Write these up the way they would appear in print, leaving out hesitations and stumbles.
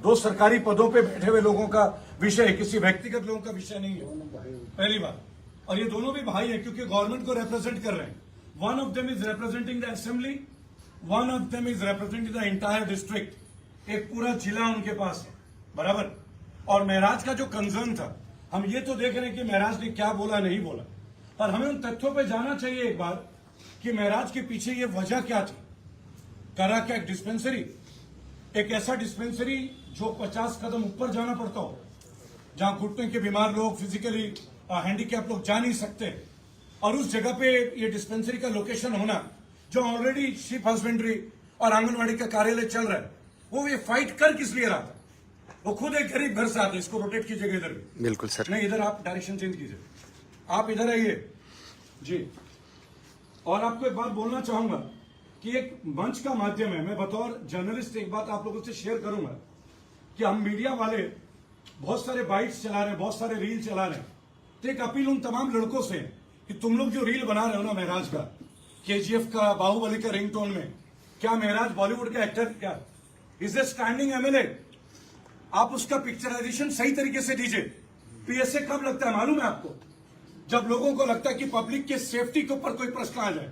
दो सरकारी पदों पे बैठे हुए लोगों का विषय है, किसी व्यक्तिगत लोगों का विषय नहीं है, पहली बात। और ये दोनों भी भाई है क्योंकि गवर्नमेंट को रिप्रेजेंट कर रहे हैं। One of them is representing the assembly, one of them is representing the entire district. एक पूरा जिला उनके पास है, बराबर। और महराज का जो कंसर्न था, हम ये तो देख रहे हैं कि महराज ने क्या बोला नहीं बोला, पर हमें उन तथ्यों पे जाना चाहिए एक बार कि महराज के पीछे ये वजह क्या थी। करा क्या एक डिस्पेंसरी, एक ऐसा डिस्पेंसरी जो 50 कदम ऊपर जाना पड़ता हो, जहां घुटने के बीमार लोग, फिजिकली हैंडीकैप लोग जा नहीं सकते, और उस जगह पे ये डिस्पेंसरी का लोकेशन होना, जो ऑलरेडी शिप हस्बेंड्री और आंगनबाड़ी का कार्यालय चल रहा है, वो ये फाइट कर किस लिए रहा था। वो खुद एक गरीब घर से आते। इसको रोटेट कीजिएगा इधर भी। बिल्कुल सर। नहीं, इधर आप डायरेक्शन चेंज कीजिए, आप इधर आइए जी। और आपको एक बात बोलना चाहूंगा कि एक मंच का माध्यम है, मैं बतौर जर्नलिस्ट एक बात आप लोगों से शेयर करूंगा कि हम मीडिया वाले बहुत सारे बाइट्स चला रहे हैं, बहुत सारे रील चला रहे हैं। तो एक अपील उन तमाम लड़कों से कि तुम लोग जो रील बना रहे हो ना महराज का, केजीएफ का, बाहुबली का रिंगटोन में, क्या महराज बॉलीवुड का एक्टर, क्या इज ए स्टैंडिंग एमएलए? आप उसका पिक्चराइजेशन सही तरीके से दीजिए। पीएसए कब लगता है मालूम है आपको? जब लोगों को लगता है कि पब्लिक के सेफ्टी के ऊपर कोई प्रश्न आ जाए।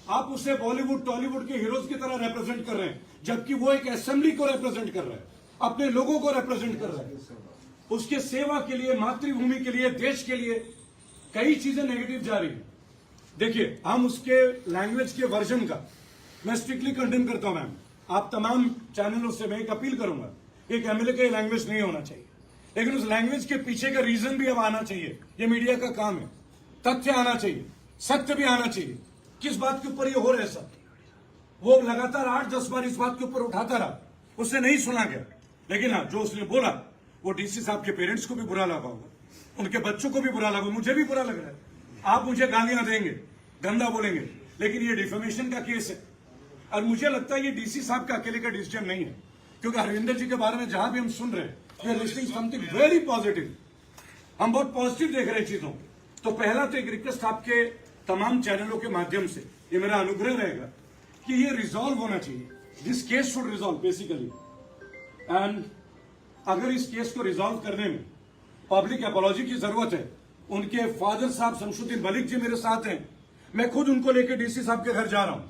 आप उसे बॉलीवुड टॉलीवुड के हीरोज की तरह रिप्रेजेंट कर रहे हैं, जबकि वो एक असेंबली को रिप्रेजेंट कर रहा है, अपने लोगों को रिप्रेजेंट कर रहा है। उसके सेवा के लिए, मातृभूमि के लिए, देश के लिए कई चीजें नेगेटिव जा रही है। देखिए, हम उसके लैंग्वेज के वर्जन का मैं स्ट्रिक्टली कंडेम करता हूं। मैम, आप तमाम चैनलों से मैं एक अपील करूंगा, एक एमएलए का लैंग्वेज नहीं होना चाहिए, लेकिन उस लैंग्वेज के पीछे का रीजन भी अब आना चाहिए। ये मीडिया का काम है, तथ्य आना चाहिए, सत्य भी आना चाहिए। किस बात के ऊपर ये हो रहा है सब? वो लगातार 8-10 बार इस बात के ऊपर उठाता रहा, उससे नहीं सुना गया। लेकिन हाँ, जो उसने बोला वो डीसी साहब के पेरेंट्स को भी बुरा लगा होगा, उनके बच्चों को भी बुरा लगा, मुझे भी बुरा लग रहा है। आप मुझे गालियां देंगे, गंदा बोलेंगे, लेकिन ये डिफेमेशन का केस है। और मुझे लगता है ये डीसी साहब का अकेले का डिसीजन नहीं है, क्योंकि हरविंदर जी के बारे में जहां भी हम सुन रहे हैं, we are listening something very positive. हम बहुत पॉजिटिव देख रहे हैं चीजों को। तो पहला तो एक रिक्वेस्ट आपके तमाम चैनलों के माध्यम से, ये मेरा अनुग्रह रहेगा कि ये रिजॉल्व होना चाहिए। This case should resolve basically. And अगर इस केस को रिजॉल्व करने में पब्लिक अपॉलॉजी की जरूरत है, उनके फादर साहब शमशुद्दीन मलिक जी मेरे साथ हैं, मैं खुद उनको लेकर डीसी साहब के घर जा रहा हूं।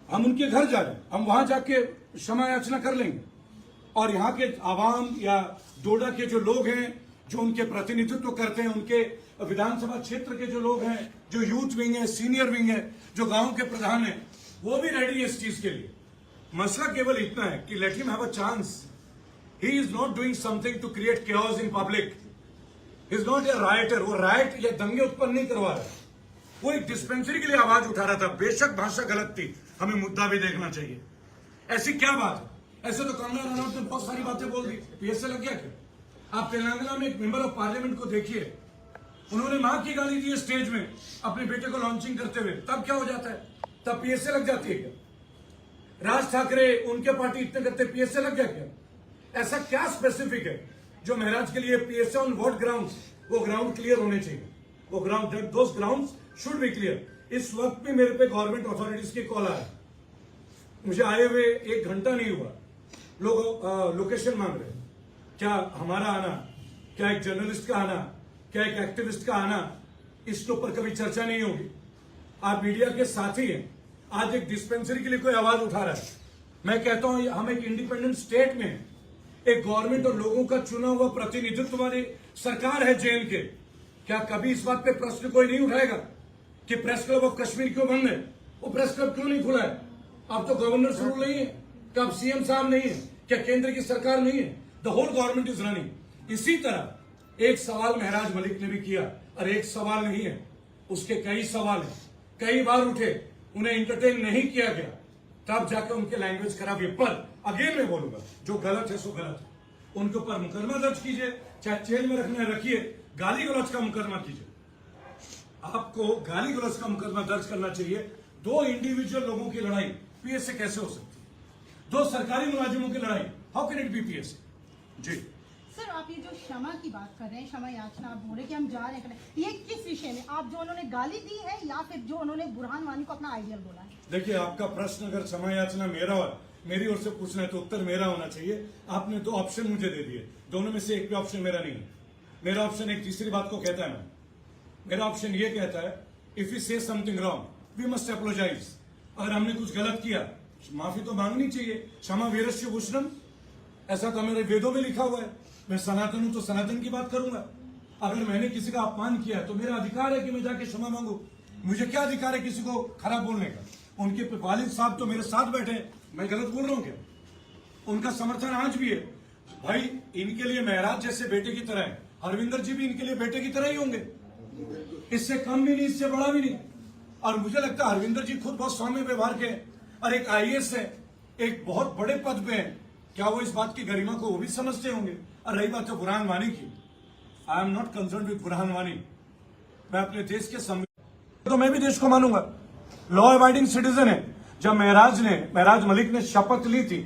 हम उनके घर जा रहे हैं, हम वहां जाके क्षमा याचना कर लेंगे। और यहाँ के आवाम या डोडा के जो लोग हैं, जो उनके प्रतिनिधित्व करते हैं, उनके विधानसभा क्षेत्र के जो लोग हैं, जो यूथ विंग है, सीनियर विंग है, जो गांव के प्रधान है, वो भी रेडी है इस चीज के लिए। मसला केवल इतना है कि let him have a chance. He is not doing something to create chaos in public. He is not a rioter. वो राइट या दंगे उत्पन्न नहीं करवा रहा है, वो एक डिस्पेंसरी के लिए आवाज उठा रहा था। बेशक भाषा गलत थी, हमें मुद्दा भी देखना चाहिए। ऐसी क्या बात है? ऐसे तो कंगना रनौत ने बहुत सारी बातें बोल दी, पीएसए लग गया क्या? आप तेलंगाना में एक मेंबर ऑफ पार्लियामेंट को देखिए, उन्होंने मां की गाली दी है स्टेज में अपने बेटे को लॉन्चिंग करते हुए, तब क्या हो जाता है? तब पीएसए लग जाती है क्या? राज ठाकरे, उनके पार्टी इतने करते, पीएसए लग गया क्या? ऐसा क्या स्पेसिफिक है जो महराज के लिए पीएसए ऑन व्हाट ग्राउंड्स? वो ग्राउंड क्लियर होने चाहिए, वो ground, those grounds should be clear. इस वक्त भी मेरे पे गवर्नमेंट अथॉरिटीज की कॉल आ रही, मुझे आए हुए 1 घंटा नहीं हुआ, लोग लोकेशन मांग रहे हैं। क्या हमारा आना, क्या एक जर्नलिस्ट का आना, क्या एक एक्टिविस्ट का आना, इसके ऊपर कभी चर्चा नहीं होगी? आप मीडिया के साथी हैं, आज एक डिस्पेंसरी के लिए कोई आवाज उठा रहा है। मैं कहता हूं हम एक इंडिपेंडेंट स्टेट में हैं, एक गवर्नमेंट और लोगों का चुना हुआ प्रतिनिधित्व वाली सरकार है जेल के। क्या कभी इस बात पे प्रश्न कोई नहीं उठाएगा कि प्रेस क्लब ऑफ कश्मीर क्यों बंद है? वो प्रेस क्लब क्यों नहीं खुला है? अब तो गवर्नर रूल नहीं है, क्या अब सीएम साहब नहीं है, क्या केंद्र की सरकार नहीं है? The whole government is running. इसी तरह एक सवाल महराज मलिक ने भी किया, और एक सवाल नहीं है, उसके कई सवाल हैं, कई बार उठे, उन्हें इंटरटेन नहीं किया गया, तब जाकर उनके लैंग्वेज खराब हुई। पर अगेन मैं बोलूंगा, जो गलत है सो गलत है, उनके ऊपर मुकदमा दर्ज कीजिए, चाहे जेल में रखना रखिए, गाली गलौज का मुकदमा कीजिए। आपको गाली गलौज का मुकदमा दर्ज करना चाहिए। दो इंडिविजुअल लोगों की लड़ाई पीएसए कैसे हो सकती है? दो सरकारी मुलाजिमों की लड़ाई, how can it be PSA? जी सर, आप ये जो क्षमा की बात कर रहे हैं, क्षमा याचना आप बोल रहे कि हम जा रहे हैं, ये किस विषय में? आप जो उन्होंने गाली दी है या फिर जो उन्होंने बुरहान वानी को अपना आइडियल बोला है? देखिए, आपका प्रश्न अगर क्षमा याचना मेरा मेरी ओर से पूछना है तो उत्तर मेरा होना चाहिए। आपने 2 ऑप्शन मुझे दे दिए, दोनों में से एक भी ऑप्शन मेरा नहीं है। मेरा ऑप्शन एक तीसरी बात को कहता है ना, मेरा ऑप्शन ये कहता है if you say something wrong we must apologise. अगर हमने कुछ गलत किया माफी तो मांगनी चाहिए। क्षमा वीरस्य भूषणम, ऐसा तो मेरे वेदों में लिखा हुआ है। मैं सनातन हूं तो सनातन की बात करूंगा। अगर मैंने किसी का अपमान किया तो मेरा अधिकार है कि मैं जाके क्षमा मांगू। मुझे क्या अधिकार है किसी को खराब बोलने का? उनके वालिद साहब तो मेरे साथ बैठे हैं, मैं गलत बोल रहा हूं क्या? उनका समर्थन आज भी है। भाई इनके लिए महराज जैसे बेटे की तरह है, हरविंदर जी भी इनके लिए बेटे की तरह ही होंगे, इससे कम भी नहीं इससे बड़ा भी नहीं। और मुझे लगता है हरविंदर जी खुद बहुत सौम्य व्यवहार के हैं और एक आईएएस है, एक बहुत बड़े पद पे है। क्या वो इस बात की गरिमा को वो भी समझते होंगे? और रही बात है बुरहान वानी की, I am not concern with Burhan Wani. मैं अपने देश के तो मैं भी देश को मानूंगा, लॉ अबाइडिंग सिटीजन है। जब महराज मलिक ने शपथ ली थी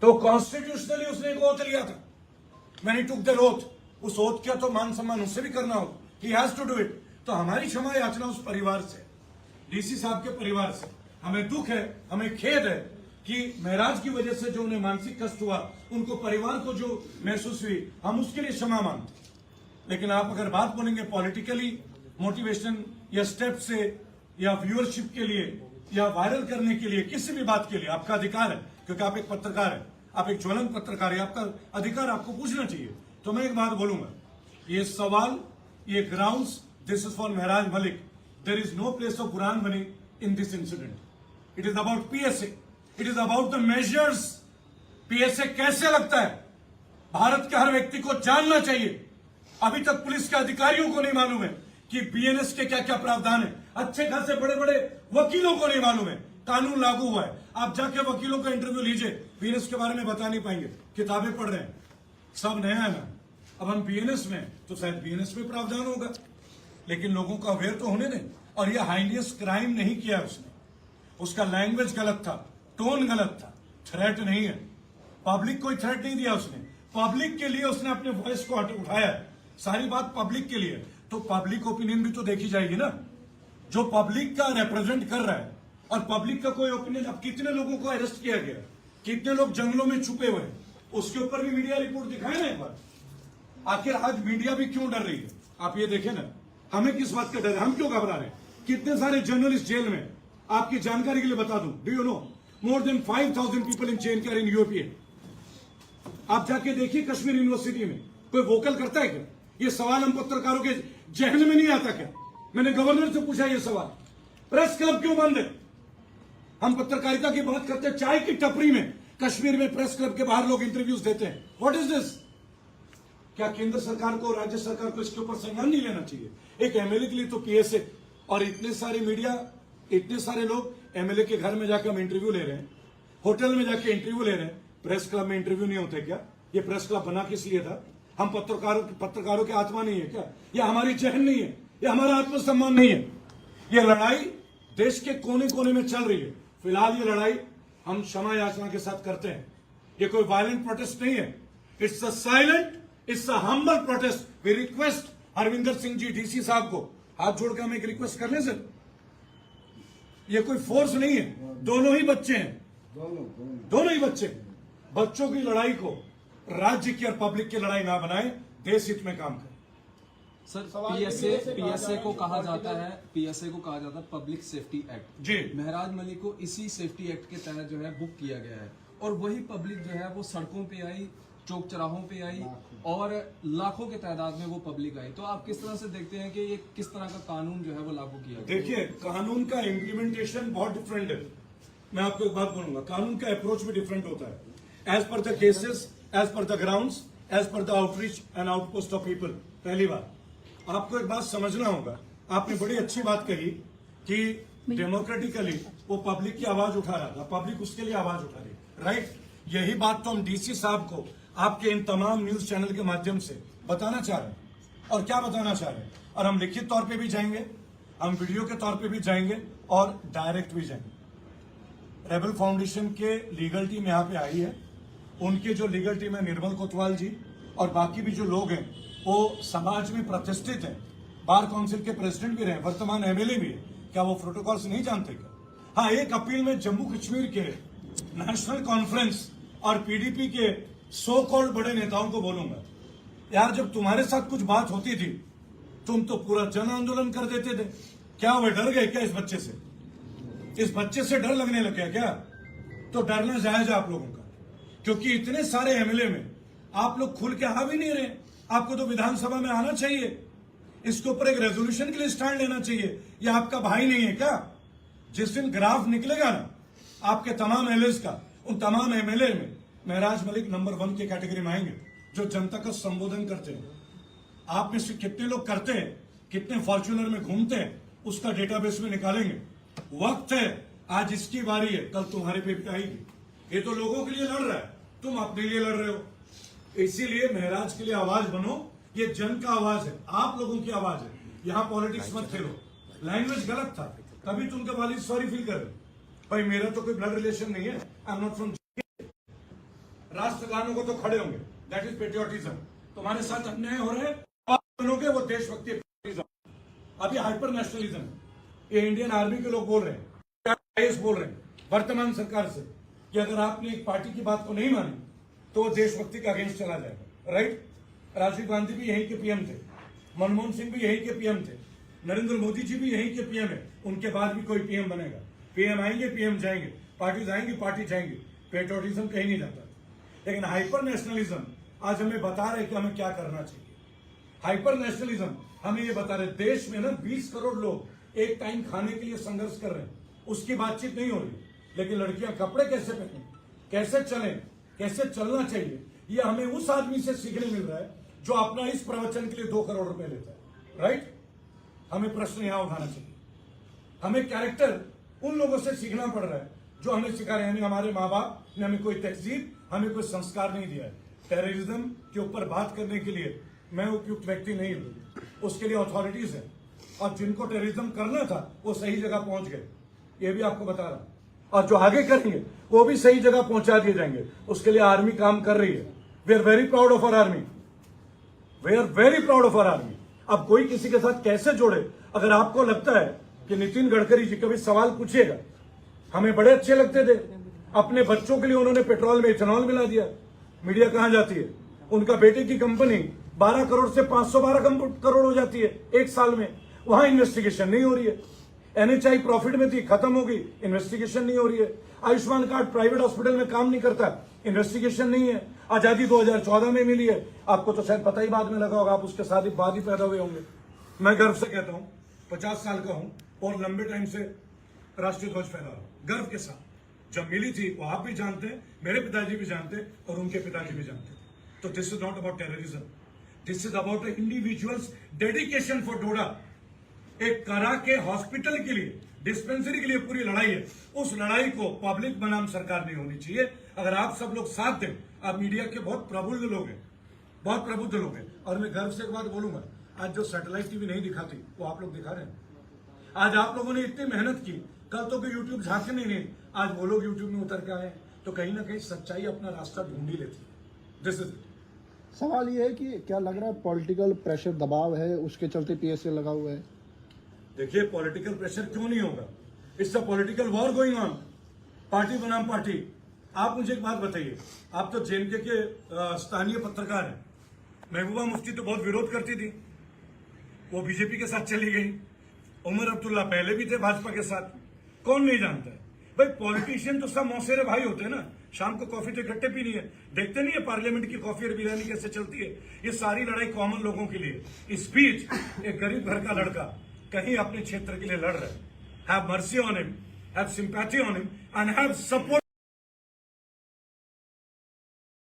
तो कॉन्स्टिट्यूशनली उसने एक ओथ लिया था, मैंने टुक द ओथ। उस ओथ का तो मान सम्मान उससे भी करना हो, he has to do it. तो हमारी क्षमा याचना उस परिवार से, डीसी साहब के परिवार से। हमें दुख है, हमें खेद है कि महराज की वजह से जो उन्हें मानसिक कष्ट हुआ, उनको परिवार को जो महसूस हुई, हम उसके लिए क्षमा मांगते। लेकिन आप अगर बात बोलेंगे पॉलिटिकली मोटिवेशन या स्टेप से या व्यूअरशिप के लिए या वायरल करने के लिए, किसी भी बात के लिए आपका अधिकार है, क्योंकि आप एक पत्रकार है, आप एक ज्वलंत पत्रकार है, आपका अधिकार, आपको पूछना चाहिए। तो मैं एक बात बोलूंगा, ये सवाल, ये grounds, this is for Mehraj Malik. There is no place of Burhan Wani in this incident. It is about PSA, it is about the measures. PSA कैसे लगता है भारत के हर व्यक्ति को जानना चाहिए। अभी तक पुलिस के अधिकारियों को नहीं मालूम है कि बीएनएस के क्या क्या प्रावधान है। अच्छे खासे बड़े बड़े वकीलों को नहीं मालूम है कानून लागू हुआ है। आप जाके वकीलों का इंटरव्यू लीजिए, बीएनएस के बारे में बता नहीं पाएंगे, किताबें पढ़ रहे हैं, सब नया है ना। अब हम बीएनएस में तो शायद बीएनएस में प्रावधान होगा, लेकिन लोगों का अवेयर तो होने दें। और यह हाइनियस क्राइम नहीं किया उसने, उसका लैंग्वेज गलत था, टोन गलत था, थ्रेट नहीं है। पब्लिक कोई थ्रेट नहीं दिया उसने, पब्लिक के लिए उसने अपने वॉइस को उठाया। सारी बात पब्लिक के लिए, तो पब्लिक ओपिनियन भी तो देखी जाएगी ना, जो पब्लिक का रिप्रेजेंट कर रहा है। और पब्लिक का कोई ओपिनियन, अब कितने लोगों को अरेस्ट किया गया, कितने लोग जंगलों में छुपे हुए हैं, उसके ऊपर भी मीडिया रिपोर्ट दिखाए ना एक बार। आखिर आज मीडिया भी क्यों डर रही है, आप ये देखें ना। हमें किस बात का डर है, हम क्यों घबरा रहे हैं? कितने सारे जर्नलिस्ट जेल में, आपकी जानकारी के लिए बता दूं, do you know more than 5000 people in चेन कैर इन यूपीए। आप जाके देखिए कश्मीर यूनिवर्सिटी में कोई वोकल करता है क्या? ये सवाल हम पत्रकारों के जहन में नहीं आता क्या? मैंने गवर्नर से पूछा ये सवाल, प्रेस क्लब क्यों बंद है? हम पत्रकारिता की बात करते हैं, चाय की टपरी में कश्मीर में प्रेस क्लब के बाहर लोग इंटरव्यूज देते हैं। What is this? क्या केंद्र सरकार को, राज्य सरकार को इसके ऊपर संज्ञान नहीं लेना चाहिए? एक एमएलए के लिए तो पीएसए और इतने सारे मीडिया, इतने सारे लोग एमएलए के घर में जाकर हम इंटरव्यू ले रहे हैं, होटल में जाके इंटरव्यू ले रहे हैं, प्रेस क्लब में इंटरव्यू नहीं होते क्या? ये प्रेस क्लब बना किस लिए था? हम पत्रकारों की आत्मा नहीं है क्या? ये हमारी जहन नहीं है, ये हमारा आत्मसम्मान नहीं है। ये लड़ाई देश के कोने कोने में चल रही है। फिलहाल ये लड़ाई हम क्षमा याचना के साथ करते हैं। ये कोई वायलेंट प्रोटेस्ट नहीं है, it's a silent, it's a humble protest. We request Harvinder Singh ji, DC साहब को हाथ जोड़कर हम एक रिक्वेस्ट कर लें सर, ये कोई फोर्स नहीं है, दोनों ही बच्चे हैं, दोनों ही बच्चे। बच्चों की लड़ाई को राज्य की और पब्लिक की लड़ाई ना बनाए, देश हित में काम करें। सर पीएसए को कहा जाता है पब्लिक सेफ्टी एक्ट जी। महराज मलिक को इसी सेफ्टी एक्ट के तहत जो है बुक किया गया है, और वही पब्लिक जो है वो सड़कों पे आई, चौक चौराहों पे आई, और लाखों के तादाद में वो पब्लिक आई। तो आप किस तरह से देखते हैं कि ये किस तरह का कानून जो है वो लागू किया गया? देखिए, कानून का इम्प्लीमेंटेशन बहुत डिफरेंट है। मैं आपको एक बात बोलूंगा, कानून का अप्रोच भी डिफरेंट होता है, as per the cases, as per the grounds, as per the outreach and outpost of people. पहली बात आपको एक बात समझना होगा, आपने बड़ी अच्छी बात कही कि डेमोक्रेटिकली वो पब्लिक की आवाज उठा रहा था, पब्लिक उसके लिए आवाज उठा रही, राइट? यही बात तो हम डीसी साहब को आपके इन तमाम न्यूज चैनल के माध्यम से बताना चाह रहे हैं। और क्या बताना चाह रहे हैं? और हम लिखित तौर पे भी जाएंगे, हम वीडियो के तौर पे भी जाएंगे और डायरेक्ट भी जाएंगे। रेबल फाउंडेशन के लीगल टीम यहाँ पे आई है, उनके जो लीगल टीम है निर्मल कोतवाल जी और बाकी भी जो लोग हैं वो समाज में प्रतिष्ठित है, बार काउंसिल के प्रेसिडेंट भी रहे, वर्तमान एमएलए भी है। क्या वो प्रोटोकॉल्स नहीं जानते क्या? हाँ, एक अपील में जम्मू कश्मीर के नेशनल कॉन्फ्रेंस और पीडीपी के सो कॉल्ड बड़े नेताओं को बोलूंगा, यार जब तुम्हारे साथ कुछ बात होती थी तुम तो पूरा जन आंदोलन कर देते थे। क्या वे डर गए क्या इस बच्चे से? इस बच्चे से डर लगने लग गया क्या? तो डरना जायज है आप लोगों का, क्योंकि इतने सारे एमएलए में आप लोग खुल के आ भी नहीं रहे। आपको तो विधानसभा में आना चाहिए, इसके ऊपर एक रेजोल्यूशन के लिए स्टैंड लेना चाहिए। ये आपका भाई नहीं है क्या? जिस दिन ग्राफ निकलेगा ना आपके तमाम एमएलए का, उन तमाम एमएलए में महराज मलिक नंबर 1 की कैटेगरी में आएंगे, जो जनता का संबोधन करते हैं। आप में से कितने लोग करते हैं, कितने फॉर्च्यूनर में घूमते हैं, उसका डेटाबेस में निकालेंगे। वक्त है, आज इसकी बारी है, कल तुम्हारे पे भी आएगी। ये तो लोगों के लिए लड़ रहा है, तुम अपने लिए लड़ रहे हो। इसीलिए महराज के लिए आवाज बनो। ये जन का आवाज है, आप लोगों की आवाज है। यहां पॉलिटिक्स मत खेलो। लैंग्वेज गलत था, तभी तुमके वालिद सॉरी फील कर रहे। भाई मेरा तो कोई ब्लड रिलेशन नहीं है, आई एम नॉट फ्रॉम। राष्ट्रगानों को तो खड़े होंगे, दैट इज पेट्रियोटिज्म। तुम्हारे साथ अन्याय हो रहे हैं, आप बनोगे वो देशभक्ति पेट्रियोटिज्म। अभी हाइपर नेशनलिज्म, ये इंडियन आर्मी के लोग बोल रहे हैं, आईएएस बोल रहे हैं वर्तमान सरकार से कि अगर आपने एक पार्टी की बात को नहीं मानी तो वो देशभक्ति के अगेंस्ट चला जाएगा। राइट? राजीव गांधी भी यहीं के पीएम थे, मनमोहन सिंह भी यहीं के पीएम थे, नरेंद्र मोदी जी भी यहीं के पीएम है। उनके बाद भी कोई पीएम बनेगा। पीएम आएंगे, पीएम जाएंगे, पार्टी आएंगी, पार्टी जाएंगी। पेट्रियोटिज्म कहीं नहीं जाता। लेकिन हाइपर नेशनलिज्म आज हमें बता रहे कि हमें क्या करना चाहिए। हाइपर नेशनलिज्म हमें ये बता रहे, देश में ना 20 करोड़ लोग एक टाइम खाने के लिए संघर्ष कर रहे हैं, उसकी बातचीत नहीं हो रही। लेकिन लड़कियां कपड़े कैसे पहने, कैसे चलें, कैसे चलना चाहिए, ये हमें उस आदमी से सीखने मिल रहा है जो अपना इस प्रवचन के लिए 2 करोड़ रुपए लेता है। राइट? हमें प्रश्न यहां उठाना चाहिए। हमें कैरेक्टर उन लोगों से सीखना पड़ रहा है जो हमें सिखा रहे हैं। यानी हमारे माँ बाप ने हमें कोई तहजीब, हमें कोई संस्कार नहीं दिया है। टेररिज्म के ऊपर बात करने के लिए मैं उपयुक्त व्यक्ति नहीं हूं, उसके लिए अथॉरिटीज है, और जिनको टेररिज्म करना था वो सही जगह पहुंच गए, ये भी आपको बता रहा हूं। और जो आगे करेंगे वो भी सही जगह पहुंचा दिए जाएंगे। उसके लिए आर्मी काम कर रही है। We are very proud of our army, we are very proud of our army. अब कोई किसी के साथ कैसे जोड़े, अगर आपको लगता है कि नितिन गडकरी जी कभी सवाल पूछिएगा, हमें बड़े अच्छे लगते थे। अपने बच्चों के लिए उन्होंने पेट्रोल में इथेनॉल मिला दिया। मीडिया कहां जाती है? उनका बेटे की कंपनी 12 करोड़ से 512 करोड़ हो जाती है एक साल में, वहां इन्वेस्टिगेशन नहीं हो रही है। एनएचआई प्रॉफिट में थी, खत्म हो गई, इन्वेस्टिगेशन नहीं हो रही है। आयुष्मान कार्ड प्राइवेट हॉस्पिटल में काम नहीं करता, इन्वेस्टिगेशन नहीं है। आजादी 2014 में मिली है, आपको तो शायद पता ही बाद में लगा होगा, आप उसके साथ ही बाद ही पैदा हुए होंगे। मैं गर्व से कहता हूं 50 साल का हूं और लंबे टाइम से राष्ट्रीय ध्वज फहरा रहा हूं, गर्व के साथ। जब मिली थी वो आप भी जानते हैं, मेरे पिताजी भी जानते और उनके पिताजी भी जानते। तो this is not about terrorism, this is about individual's dedication for Doda. एक करा के हॉस्पिटल के लिए, डिस्पेंसरी के लिए पूरी लड़ाई है। उस लड़ाई को पब्लिक बनाम सरकार नहीं होनी चाहिए। अगर आप सब लोग साथ दें, आप मीडिया के बहुत प्रबुद्ध लोग हैं, बहुत प्रबुद्ध लोग हैं। और मैं गर्व से एक बात बोलूंगा, आज जो सैटेलाइट टीवी नहीं दिखाती वो आप लोग दिखा रहे हैं। आज आप लोगों ने इतनी मेहनत की, कल तो कोई यूट्यूब झांकने नहीं, आज वो लोग यूट्यूब में उतर के आए, तो कहीं ना कहीं सच्चाई अपना रास्ता ढूंढ ही लेती है। दिस इज सवाल ये है कि क्या लग रहा है पॉलिटिकल प्रेशर दबाव है, उसके चलते पीएसए लगा हुआ है? देखिए, पॉलिटिकल प्रेशर क्यों नहीं होगा? It's a political war going on, party बनाम पार्टी। आप मुझे एक बात बताइए, आप तो जेएनके के स्थानीय पत्रकार हैं। महबूबा मुफ्ती तो बहुत विरोध करती थी, वो बीजेपी के साथ चली गई। उमर अब्दुल्ला पहले भी थे भाजपा के साथ, कौन नहीं जानता है? भाई पॉलिटिशियन तो सब मौसेरे भाई होते हैं ना, शाम को कॉफी तो इकट्ठे पीनी है, देखते नहीं है पार्लियामेंट की कॉफी और बिरयानी कैसे चलती है। ये सारी लड़ाई कॉमन लोगों के लिए। इस बीच एक गरीब घर का लड़का कहीं अपने क्षेत्र के लिए लड़ रहा है। Have mercy on him, have sympathy on him and have support